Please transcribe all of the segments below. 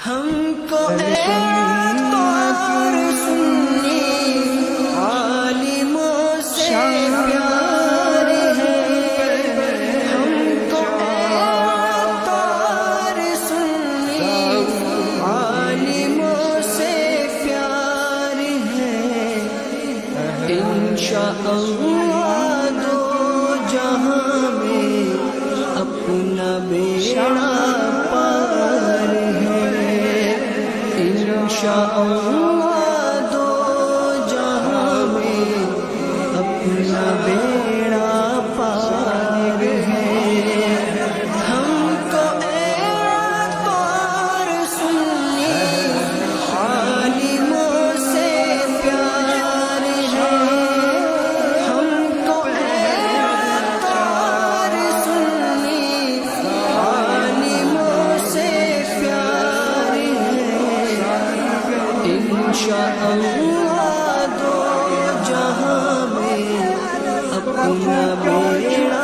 ہم کو اعتبار سنی عالموں سے پیار ہے، ہم کو اعتبار سنی عالموں سے پیار ہے، انشاءاللہ دو جہاں میں اپنا بیڑا پار ہے، انشاءاللہ دو جہاں میں اپنا بیڑا پار ہے، ہم کو اعتبار سنی عالموں سے پیار ہے، ہم کو اعتبار سنی عالموں سے پیار ہے، انشاءاللہ دو جہاں میں اپنا بیڑا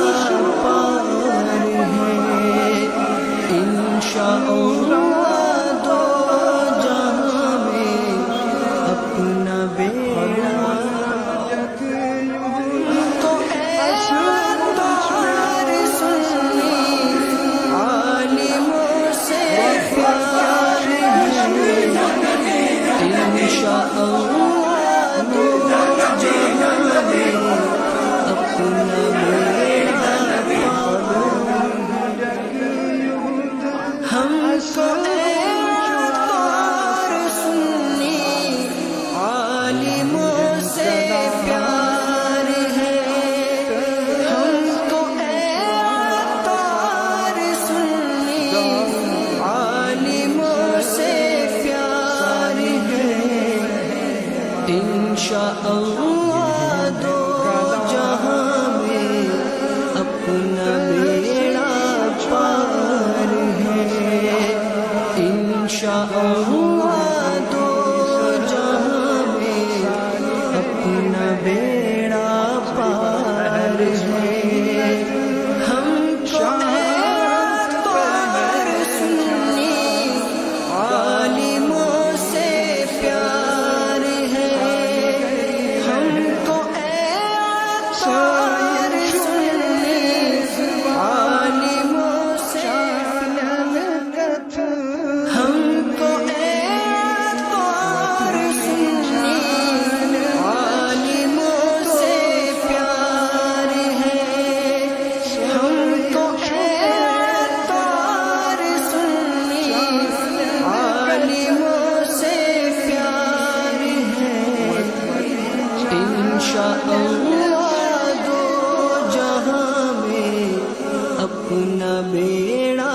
پار ہے، انشاءاللہ دو جہاں میں اپنا بیڑا تو اعتبار سنی عالموں سے پیار ہے، انشاءاللہ دو جہاں میں اپنا بیڑا پار ہم کو اعتبار سنی عالموں سے پیار ہے، ہم کو اعتبار سنی عالموں سے پیار ہے، انشاءاللہ دو جہاں میں اپنا بیڑا پار ہے، انشاءاللہ دو جہاں میں اپنا بیڑا پار ہے، ہم کو اعتبار سنی عالموں سے پیار ہے، ہم کو اعتبار سنی عالموں سے ہم کو اعتبار سنی عالموں سے پیار ہے، ہم کو اعتبار سنی عالموں سے پیار ہے، انشاءاللہ دو جہاں میں اپنا بیڑا